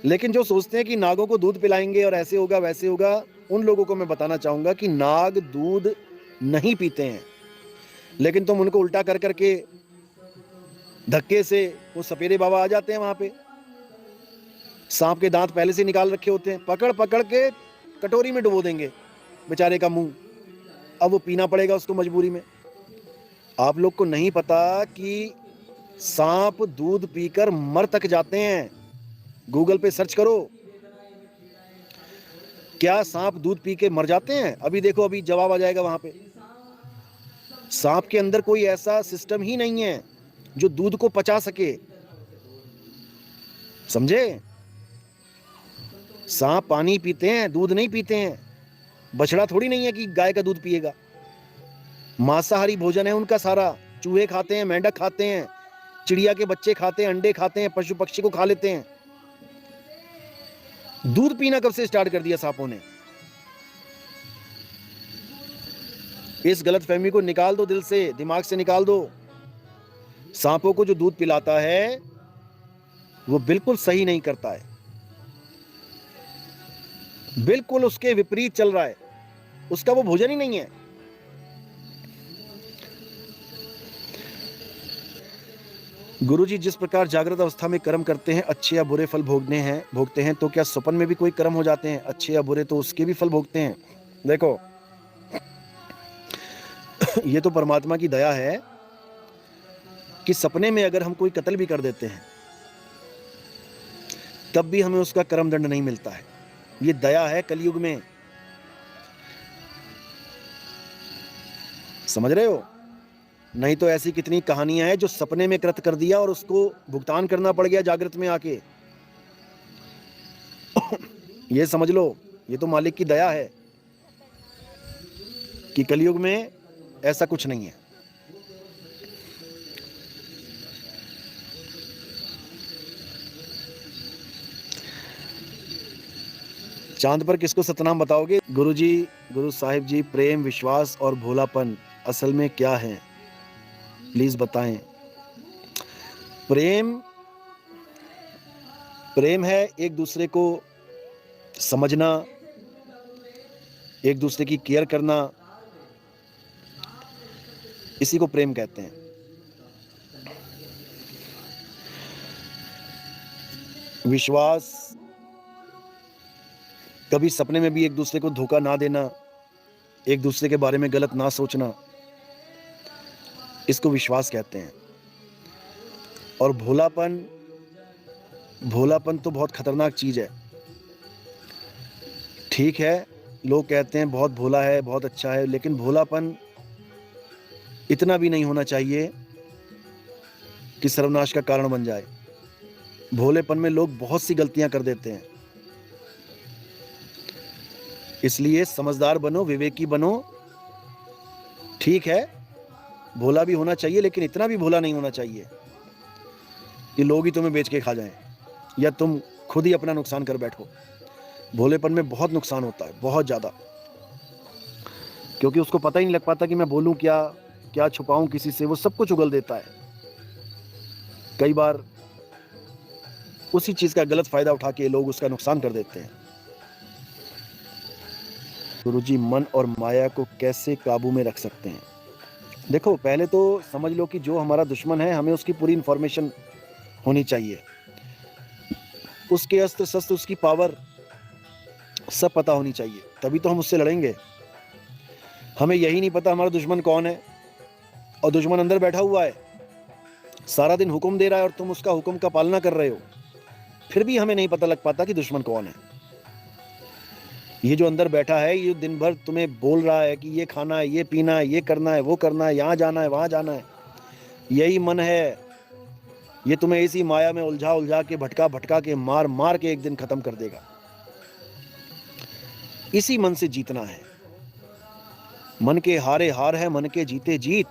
लेकिन जो सोचते हैं कि नागों को दूध पिलाएंगे और ऐसे होगा वैसे होगा, उन लोगों को मैं बताना चाहूंगा कि नाग दूध नहीं पीते हैं, लेकिन तुम उनको उल्टा कर करके धक्के से वो सपेरे बाबा आ जाते हैं वहां पे। सांप के दांत पहले से निकाल रखे होते हैं, पकड़ पकड़ के कटोरी में डुबो देंगे बेचारे का मुंह। अब वो पीना पड़ेगा उसको मजबूरी में। आप लोग को नहीं पता कि सांप दूध पीकर मर तक जाते हैं। गूगल पे सर्च करो, क्या सांप दूध पी के मर जाते हैं? अभी देखो, अभी जवाब आ जाएगा वहां पे। सांप के अंदर कोई ऐसा सिस्टम ही नहीं है जो दूध को पचा सके, समझे? सांप पानी पीते हैं, दूध नहीं पीते हैं। बछड़ा थोड़ी नहीं है कि गाय का दूध पिएगा। मांसाहारी भोजन है उनका सारा। चूहे खाते हैं, मेंढक खाते हैं, चिड़िया के बच्चे खाते हैं, अंडे खाते हैं, पशु पक्षी को खा लेते हैं। दूध पीना कब से स्टार्ट कर दिया सांपों ने? इस गलतफहमी को निकाल दो दिल से, दिमाग से निकाल दो। सांपों को जो दूध पिलाता है वो बिल्कुल सही नहीं करता है, बिल्कुल उसके विपरीत चल रहा है। उसका वो भोजन ही नहीं है। गुरुजी, जिस प्रकार जागृत अवस्था में कर्म करते हैं अच्छे या बुरे फल भोगते हैं, तो क्या स्वप्न में भी कोई कर्म हो जाते हैं अच्छे या बुरे, तो उसके भी फल भोगते हैं? देखो, ये तो परमात्मा की दया है कि सपने में अगर हम कोई कत्ल भी कर देते हैं तब भी हमें उसका कर्म दंड नहीं मिलता है। ये दया है कलयुग में, समझ रहे हो? नहीं तो ऐसी कितनी कहानियां हैं जो सपने में कृत कर दिया और उसको भुगतान करना पड़ गया जागृत में आके। ये समझ लो, ये तो मालिक की दया है कि कलयुग में ऐसा कुछ नहीं है। चांद पर किसको सतनाम बताओगे? गुरुजी, गुरु साहिब जी, प्रेम, विश्वास और भोलापन असल में क्या है, प्लीज बताएं। प्रेम, प्रेम है एक दूसरे को समझना, एक दूसरे की केयर करना, इसी को प्रेम कहते हैं। विश्वास, कभी सपने में भी एक दूसरे को धोखा ना देना, एक दूसरे के बारे में गलत ना सोचना, इसको विश्वास कहते हैं। और भोलापन, भोलापन तो बहुत खतरनाक चीज है। ठीक है, लोग कहते हैं बहुत भोला है, बहुत अच्छा है, लेकिन भोलापन इतना भी नहीं होना चाहिए कि सर्वनाश का कारण बन जाए। भोलेपन में लोग बहुत सी गलतियां कर देते हैं। इसलिए समझदार बनो, विवेकी बनो। ठीक है, भोला भी होना चाहिए, लेकिन इतना भी भोला नहीं होना चाहिए कि लोग ही तुम्हें बेच के खा जाएं या तुम खुद ही अपना नुकसान कर बैठो। भोलेपन में बहुत नुकसान होता है, बहुत ज्यादा, क्योंकि उसको पता ही नहीं लग पाता कि मैं बोलूं क्या, क्या छुपाऊं किसी से। वो सब कुछ उगल देता है। कई बार उसी चीज का गलत फायदा उठा के लोग उसका नुकसान कर देते हैं। गुरुजी, मन और माया को कैसे काबू में रख सकते हैं? देखो, पहले तो समझ लो कि जो हमारा दुश्मन है हमें उसकी पूरी इंफॉर्मेशन होनी चाहिए, उसके अस्त्र शस्त्र, उसकी पावर सब पता होनी चाहिए, तभी तो हम उससे लड़ेंगे। हमें यही नहीं पता हमारा दुश्मन कौन है, और दुश्मन अंदर बैठा हुआ है, सारा दिन हुक्म दे रहा है और तुम उसका हुक्म का पालना कर रहे हो, फिर भी हमें नहीं पता लग पाता कि दुश्मन कौन है। ये जो अंदर बैठा है, ये दिन भर तुम्हें बोल रहा है कि ये खाना है, ये पीना है, ये करना है, वो करना है, यहाँ जाना है, वहां जाना है, यही मन है। ये तुम्हें इसी माया में उलझा उलझा के, भटका भटका के, मार मार के एक दिन खत्म कर देगा। इसी मन से जीतना है। मन के हारे हार है, मन के जीते जीत।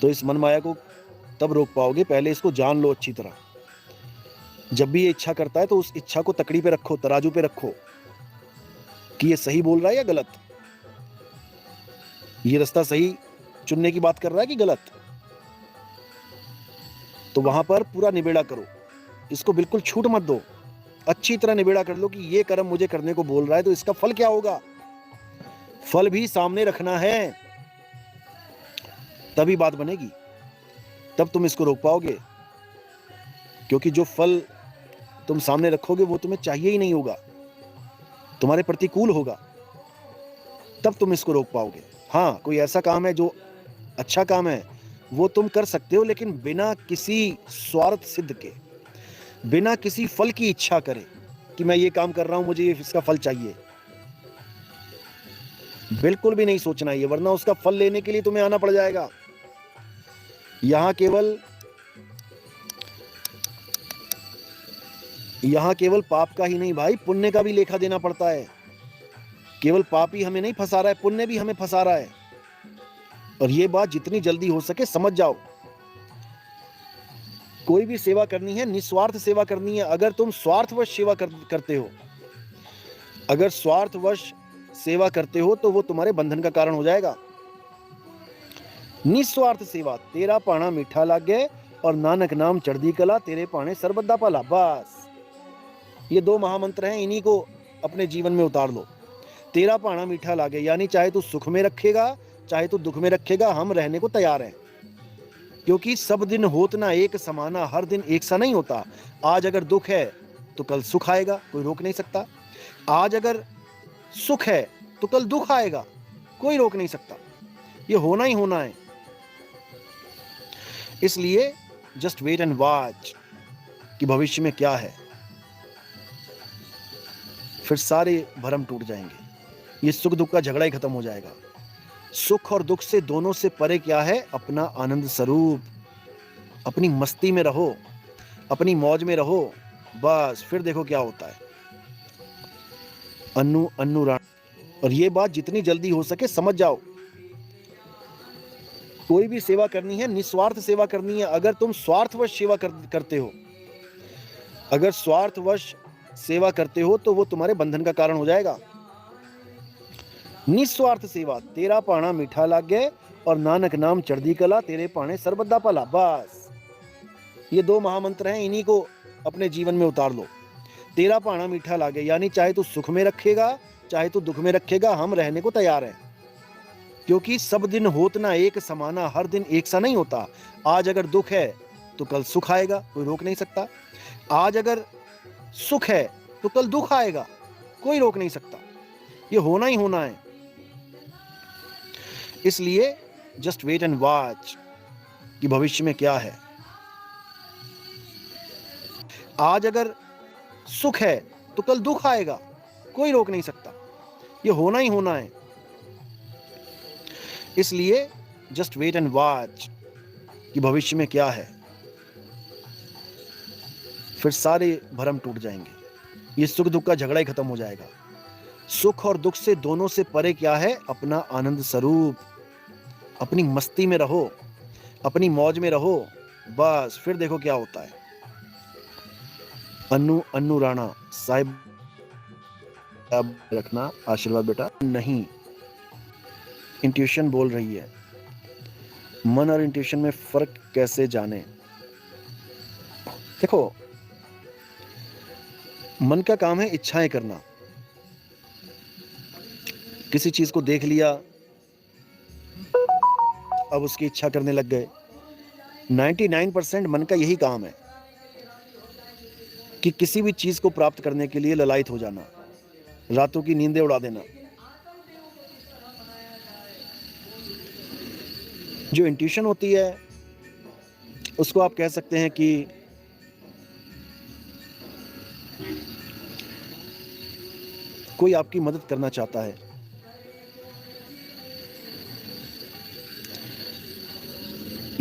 तो इस मन माया को तब रोक पाओगे, पहले इसको जान लो अच्छी तरह। जब भी ये इच्छा करता है तो उस इच्छा को तकड़ी पे रखो, तराजू पे रखो कि ये सही बोल रहा है या गलत, ये रास्ता सही चुनने की बात कर रहा है कि गलत। तो वहां पर पूरा निबेड़ा करो, इसको बिल्कुल छूट मत दो, अच्छी तरह निबेड़ा कर लो कि ये कर्म मुझे करने को बोल रहा है तो इसका फल क्या होगा, फल भी सामने रखना है, तभी बात बनेगी, तब तुम इसको रोक पाओगे। क्योंकि जो फल तुम सामने रखोगे वो तुम्हें चाहिए ही नहीं होगा, तुम्हारे प्रतिकूल होगा, तब तुम इसको रोक पाओगे। हाँ, कोई ऐसा काम है जो अच्छा काम है वो तुम कर सकते हो, लेकिन बिना किसी स्वार्थ सिद्ध के, बिना किसी फल की इच्छा करे कि मैं ये काम कर रहा हूं मुझे इसका फल चाहिए, बिल्कुल भी नहीं सोचना ये, वरना उसका फल लेने के लिए तुम्हें आना पड़ जाएगा। यहां केवल पाप का ही नहीं भाई, पुण्य का भी लेखा देना पड़ता है। केवल पाप ही हमें नहीं फंसा रहा है, पुण्य भी हमें फंसा रहा है। और ये बात जितनी जल्दी हो सके समझ जाओ। कोई भी सेवा करनी है, निस्वार्थ सेवा करनी है। अगर तुम स्वार्थवश सेवा करते हो, अगर स्वार्थवश सेवा करते हो तो वो तुम्हारे बंधन का कारण हो जाएगा। निस्वार्थ सेवा, तेरा पाना मीठा लागे और नानक नाम चढ़दी कला, तेरे पाने सरबद्दा पाला। बस ये दो महामंत्र हैं, इन्हीं को अपने जीवन में उतार लो। तेरा पाना मीठा लागे, यानी चाहे तू सुख में रखेगा चाहे तू दुख में रखेगा, हम रहने को तैयार हैं। क्योंकि सब दिन होत ना एक समाना, हर दिन एक सा नहीं होता। आज अगर दुख है तो कल सुख आएगा, कोई रोक नहीं सकता। आज अगर सुख है तो कल दुख आएगा, कोई रोक नहीं सकता। ये होना ही होना है। इसलिए जस्ट वेट एंड वॉच कि भविष्य में क्या है, फिर सारे भरम टूट जाएंगे। ये सुख दुख का झगड़ा ही खत्म हो जाएगा। सुख और दुख से दोनों से परे क्या है, अपना आनंद स्वरूप। अपनी मस्ती में रहो, अपनी मौज में रहो, बस फिर देखो क्या होता है। अन्नू राणा। और ये बात जितनी जल्दी हो सके समझ जाओ। कोई भी सेवा करनी है, निस्वार्थ सेवा करनी है। अगर तुम स्वार्थवश सेवा करते हो, अगर स्वार्थवश सेवा करते हो तो वो तुम्हारे बंधन का कारण हो जाएगा। निस्वार्थ सेवा, तेरा पाना मीठा लागे और नानक नाम चढ़दी कला, तेरे पाने सरबद्दा पाला। बस ये दो महामंत्र हैं, इन्हीं को अपने जीवन में उतार लो। तेरा पाना मीठा लागे, यानी चाहे तू सुख में रखेगा चाहे तू दुख में रखेगा, हम रहने को तैयार हैं। क्योंकि सब दिन होत ना एक समाना, हर दिन एक सा नहीं होता। आज अगर दुख है तो कल सुख आएगा, कोई रोक नहीं सकता। आज अगर सुख है तो कल दुख आएगा, कोई रोक नहीं सकता। ये होना ही होना है। इसलिए जस्ट वेट एंड वॉच कि भविष्य में क्या है। आज अगर सुख है तो कल दुख आएगा, कोई रोक नहीं सकता। ये होना ही होना है। इसलिए जस्ट वेट एंड वॉच कि भविष्य में क्या है, फिर सारे भरम टूट जाएंगे। ये सुख दुख का झगड़ा ही खत्म हो जाएगा। सुख और दुख से दोनों से परे क्या है, अपना आनंद स्वरूप। अपनी मस्ती में रहो, अपनी मौज में रहो, बस फिर देखो क्या होता है। अन्नू राणा साहिब, रखना आशीर्वाद बेटा। नहीं, इंट्यूशन बोल रही है। मन और इंट्यूशन में फर्क कैसे जाने? देखो, मन का काम है इच्छाएं करना। किसी चीज को देख लिया, अब उसकी इच्छा करने लग गए। 99% मन का यही काम है कि किसी भी चीज को प्राप्त करने के लिए ललायत हो जाना, रातों की नींदें उड़ा देना। जो इंट्यूशन होती है उसको आप कह सकते हैं कि कोई आपकी मदद करना चाहता है।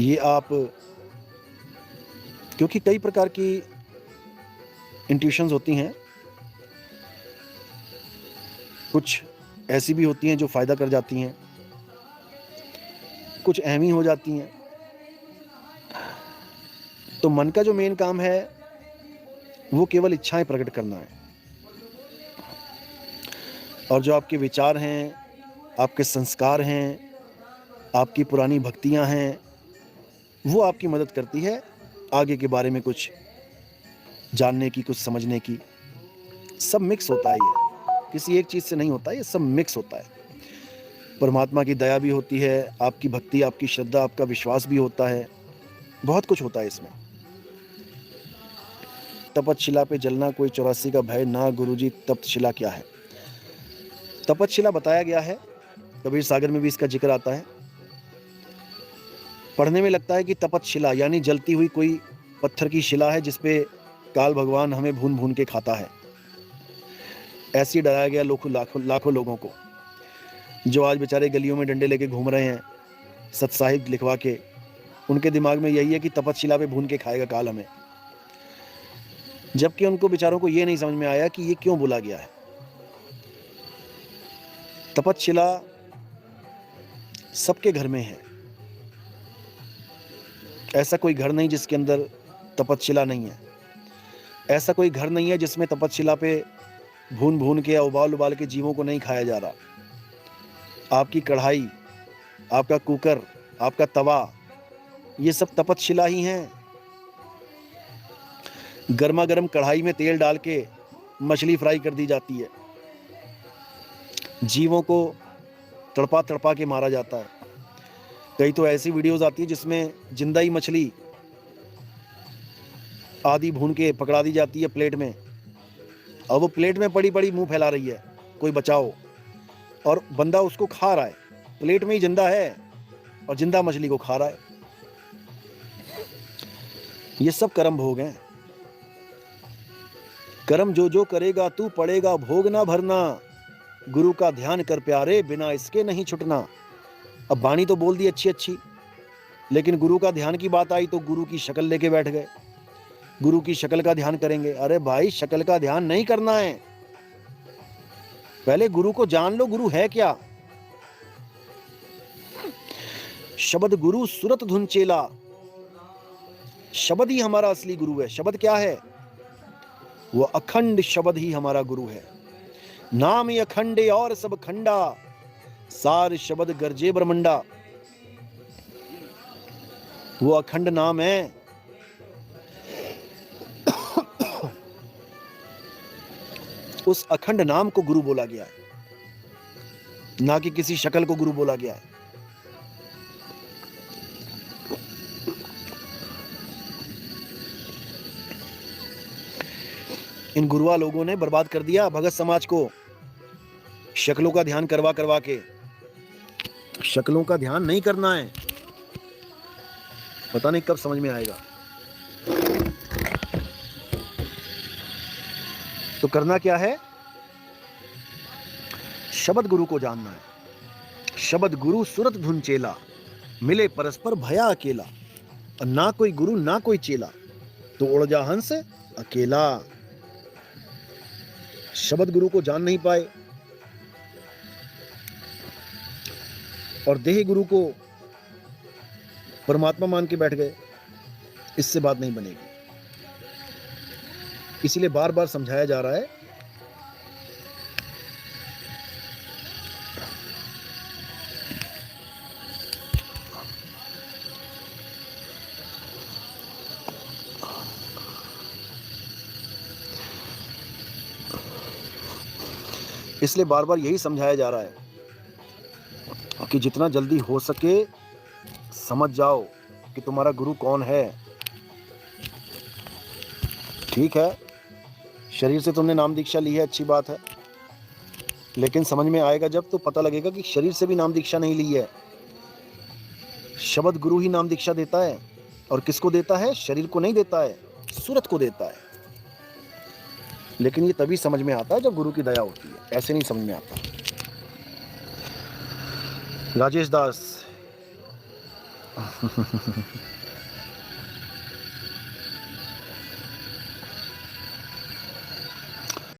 ये आप, क्योंकि कई प्रकार की इंट्यूशंस होती हैं, कुछ ऐसी भी होती हैं जो फायदा कर जाती हैं, कुछ अहमी हो जाती हैं। तो मन का जो मेन काम है वो केवल इच्छाएं प्रकट करना है। और जो आपके विचार हैं, आपके संस्कार हैं, आपकी पुरानी भक्तियां हैं, वो आपकी मदद करती है आगे के बारे में कुछ जानने की, कुछ समझने की। सब मिक्स होता है, ये किसी एक चीज़ से नहीं होता, ये सब मिक्स होता है। परमात्मा की दया भी होती है, आपकी भक्ति, आपकी श्रद्धा, आपका विश्वास भी होता है, बहुत कुछ होता है इसमें। तपतशिला पे जलना कोई 84 का भय ना, गुरुजी तपतशिला क्या है? तपतशिला बताया गया है, कबीर सागर में भी इसका जिक्र आता है। पढ़ने में लगता है कि तपतशिला यानी जलती हुई कोई पत्थर की शिला है जिसपे काल भगवान हमें भून भून के खाता है। ऐसे ही डराया गया लाखों लोगों को, जो आज बेचारे गलियों में डंडे लेके घूम रहे हैं सत्साहिब लिखवा के। उनके दिमाग में यही है कि तपतशिला पे भून के खाएगा काल हमें, जबकि उनको बेचारों को ये नहीं समझ में आया कि ये क्यों बोला गया है। तपतशिला सबके घर में है, ऐसा कोई घर नहीं जिसके अंदर तपतशिला नहीं है। ऐसा कोई घर नहीं है जिसमें तपतशिला पे भून भून के या उबाल उबाल के जीवों को नहीं खाया जा रहा। आपकी कढ़ाई, आपका कुकर, आपका तवा, ये सब तपतशिला ही हैं। गर्मा गर्म कढ़ाई में तेल डाल के मछली फ्राई कर दी जाती है, जीवों को तड़पा तड़पा के मारा जाता है। कई तो ऐसी वीडियोस आती है जिसमें जिंदा ही मछली आधी भून के पकड़ा दी जाती है प्लेट में, और वो प्लेट में पड़ी पड़ी मुंह फैला रही है, कोई बचाओ, और बंदा उसको खा रहा है, प्लेट में ही जिंदा है और जिंदा मछली को खा रहा है। ये सब कर्म भोग हैं। कर्म जो जो करेगा तू पड़ेगा भोग ना भरना, गुरु का ध्यान कर प्यारे बिना इसके नहीं छुटना। अब वाणी तो बोल दी अच्छी अच्छी, लेकिन गुरु का ध्यान की बात आई तो गुरु की शक्ल लेके बैठ गए, गुरु की शक्ल का ध्यान करेंगे। अरे भाई, शक्ल का ध्यान नहीं करना है, पहले गुरु को जान लो, गुरु है क्या। शब्द गुरु सुरत धुन चेला, शब्द ही हमारा असली गुरु है। शब्द क्या है? वो अखंड शब्द ही हमारा गुरु है। नाम ही अखंडे और सब खंडा, सार शब्द गर्जे ब्रह्मंडा। वो अखंड नाम है। उस अखंड नाम को गुरु बोला गया है, ना कि किसी शक्ल को गुरु बोला गया है। इन गुरुआ लोगों ने बर्बाद कर दिया भगत समाज को, शक्लों का ध्यान करवा करवा के। शक्लों का ध्यान नहीं करना है, पता नहीं कब समझ में आएगा। तो करना क्या है? शब्द गुरु को जानना है। शब्द गुरु सुरत धुन चेला, मिले परस्पर भया अकेला। और ना कोई गुरु ना कोई चेला, तो उड़ जा हंस अकेला। शब्द गुरु को जान नहीं पाए और देह गुरु को परमात्मा मान के बैठ गए, इससे बात नहीं बनेगी। इसीलिए बार बार समझाया जा रहा है इसलिए बार बार यही समझाया जा रहा है कि जितना जल्दी हो सके समझ जाओ कि तुम्हारा गुरु कौन है। ठीक है, शरीर से तुमने नाम दीक्षा ली है, अच्छी बात है, लेकिन समझ में आएगा जब तो पता लगेगा कि शरीर से भी नाम दीक्षा नहीं ली है। शब्द गुरु ही नाम दीक्षा देता है, और किसको देता है? शरीर को नहीं देता है, सूरत को देता है। लेकिन ये तभी समझ में आता है जब गुरु की दया होती है, ऐसे नहीं समझ में आता। राजेश दास